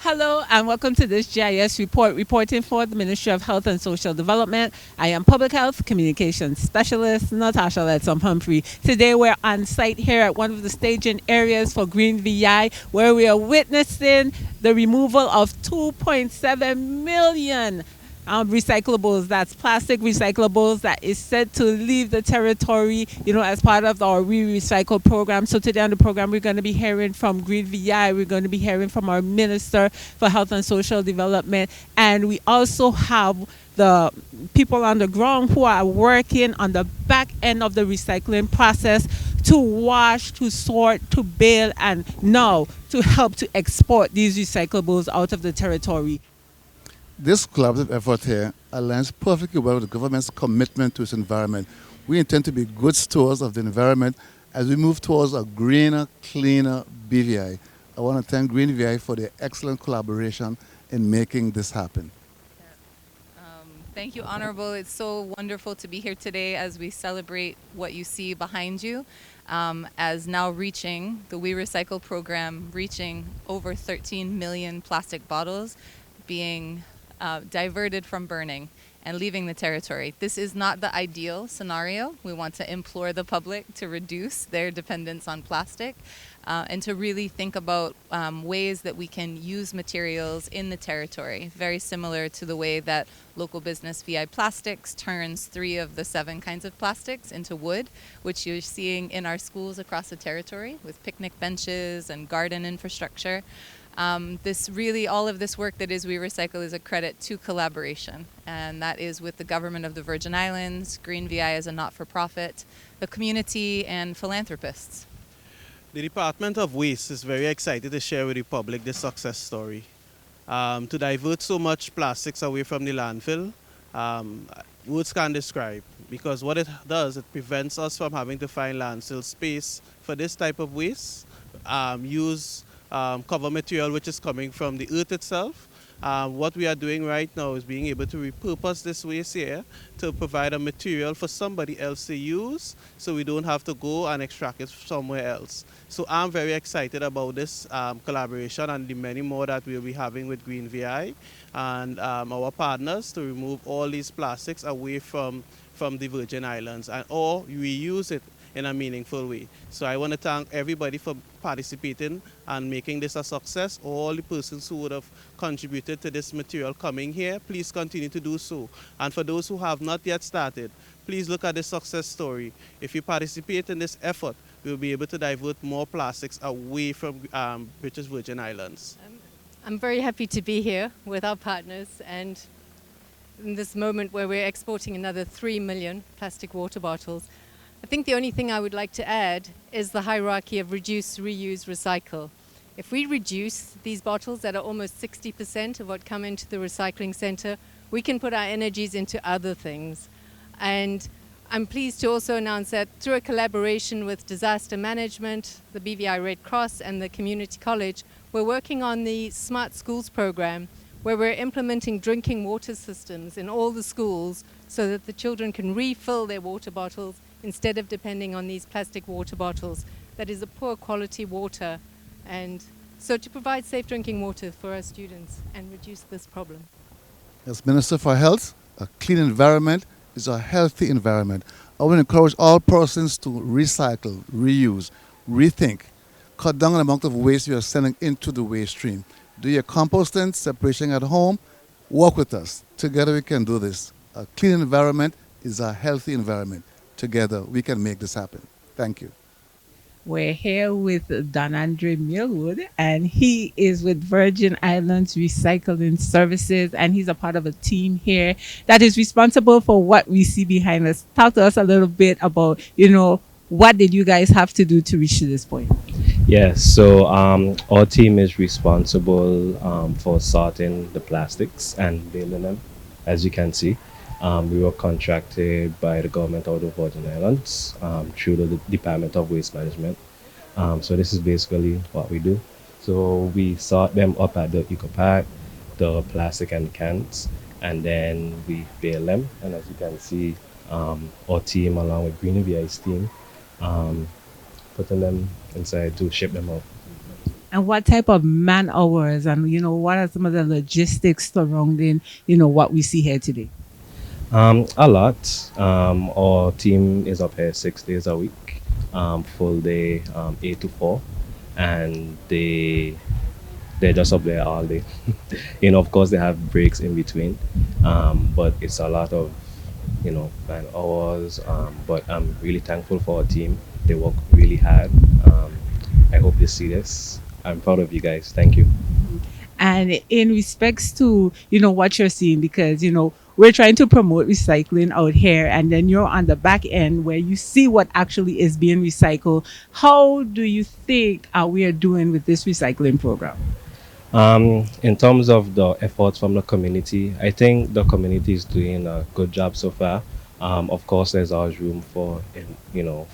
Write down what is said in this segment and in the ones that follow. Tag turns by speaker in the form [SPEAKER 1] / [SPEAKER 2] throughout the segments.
[SPEAKER 1] Hello and welcome to this GIS report, reporting for the Ministry of Health and Social Development. I am Public Health Communications Specialist Natasha Letsom Humphrey. Today we're on site here at one of the staging areas for Green VI, where we are witnessing the removal of 2.7 million recyclables. That's plastic recyclables that is said to leave the territory, as part of our Recycle program. So today on the program, we're going to be hearing from Green VI. We're going to be hearing from our Minister for Health and Social Development. And we also have the people on the ground who are working on the back end of the recycling process to wash, to sort, to bale, and now to help to export these recyclables out of the territory.
[SPEAKER 2] This collaborative effort here aligns perfectly well with the government's commitment to its environment. We intend to be good stewards of the environment as we move towards a greener, cleaner BVI. I want to thank Green VI for their excellent collaboration in making this happen.
[SPEAKER 3] Thank you, Honorable. It's so wonderful to be here today as we celebrate what you see behind you, as now reaching the We Recycle program, reaching over 13 million plastic bottles being diverted from burning and leaving the territory. This is not the ideal scenario. We want to implore the public to reduce their dependence on plastic and to really think about ways that we can use materials in the territory, very similar to the way that local business VI Plastics turns 3 of the 7 kinds of plastics into wood, which you're seeing in our schools across the territory with picnic benches and garden infrastructure. All of this work that is We Recycle is a credit to collaboration, and that is with the government of the Virgin Islands, Green VI as a not-for-profit, the community, and philanthropists.
[SPEAKER 4] The Department of Waste is very excited to share with the public this success story. To divert so much plastics away from the landfill, words can't describe, because what it does, it prevents us from having to find landfill space for this type of waste, use cover material which is coming from the earth itself. What we are doing right now is being able to repurpose this waste here to provide a material for somebody else to use, so we don't have to go and extract it somewhere else. So I'm very excited about this collaboration and the many more that we'll be having with Green VI and our partners to remove all these plastics away from the Virgin Islands or reuse it in a meaningful way. So I want to thank everybody for participating and making this a success. All the persons who would have contributed to this material coming here, please continue to do so. And for those who have not yet started, please look at this success story. If you participate in this effort, we'll be able to divert more plastics away from British Virgin Islands.
[SPEAKER 5] I'm very happy to be here with our partners, and in this moment where we're exporting another 3 million plastic water bottles. I think the only thing I would like to add is the hierarchy of reduce, reuse, recycle. If we reduce these bottles that are almost 60% of what come into the recycling center, we can put our energies into other things. And I'm pleased to also announce that through a collaboration with disaster management, the BVI Red Cross and the community college, we're working on the Smart Schools program, where we're implementing drinking water systems in all the schools so that the children can refill their water bottles instead of depending on these plastic water bottles. That is a poor quality water, and so to provide safe drinking water for our students and reduce this problem.
[SPEAKER 2] As Minister for Health, a clean environment is a healthy environment. I want to encourage all persons to recycle, reuse, rethink, cut down on the amount of waste you are sending into the waste stream. Do your composting, separation at home, work with us. Together we can do this. A clean environment is a healthy environment. Together we can make this happen. Thank you.
[SPEAKER 1] We're here with Don Andre Millwood, and he is with Virgin Islands Recycling Services, and he's a part of a team here that is responsible for what we see behind us. Talk to us a little bit about, what did you guys have to do to reach to this point?
[SPEAKER 6] Yes, so our team is responsible for sorting the plastics and baling them, as you can see. We were contracted by the government of the Virgin Islands through the Department of Waste Management. So this is basically what we do. So we sort them up at the Eco Park, the plastic and cans, and then we bale them. And as you can see, our team along with Green VI's team, putting them inside to ship them out.
[SPEAKER 1] And what type of man hours and, what are some of the logistics surrounding, what we see here today?
[SPEAKER 6] A lot. Our team is up here 6 days a week, full day, 8 to 4, and they're just up there all day. Of course, they have breaks in between, but it's a lot of man hours. But I'm really thankful for our team. They work really hard. I hope they see this. I'm proud of you guys. Thank you.
[SPEAKER 1] And in respects to what you're seeing, because we're trying to promote recycling out here, and then you're on the back end where you see what actually is being recycled. How do you think we are doing with this recycling program?
[SPEAKER 6] In terms of the efforts from the community, I think the community is doing a good job so far. Of course, there's always room for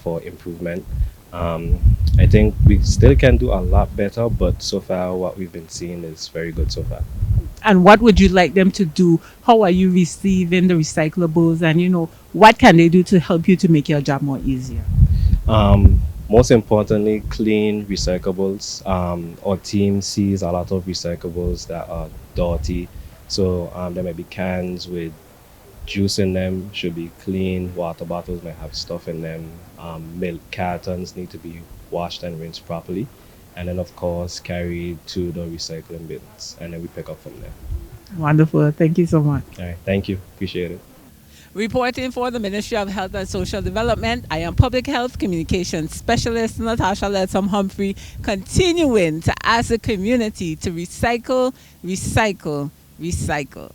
[SPEAKER 6] for improvement. I think we still can do a lot better, but so far what we've been seeing is very good so far.
[SPEAKER 1] And what would you like them to do? How are you receiving the recyclables? And what can they do to help you to make your job more easier?
[SPEAKER 6] Most importantly, clean recyclables. Our team sees a lot of recyclables that are dirty. So there might be cans with juice in them, should be clean. Water bottles might have stuff in them. Milk cartons need to be washed and rinsed properly. And then, of course, carried to the recycling bins. And then we pick up from there.
[SPEAKER 1] Wonderful. Thank you so much.
[SPEAKER 6] All right. Thank you. Appreciate it.
[SPEAKER 1] Reporting for the Ministry of Health and Social Development, I am Public Health Communications Specialist Natasha Letsom Humphrey, continuing to ask the community to recycle, recycle, recycle.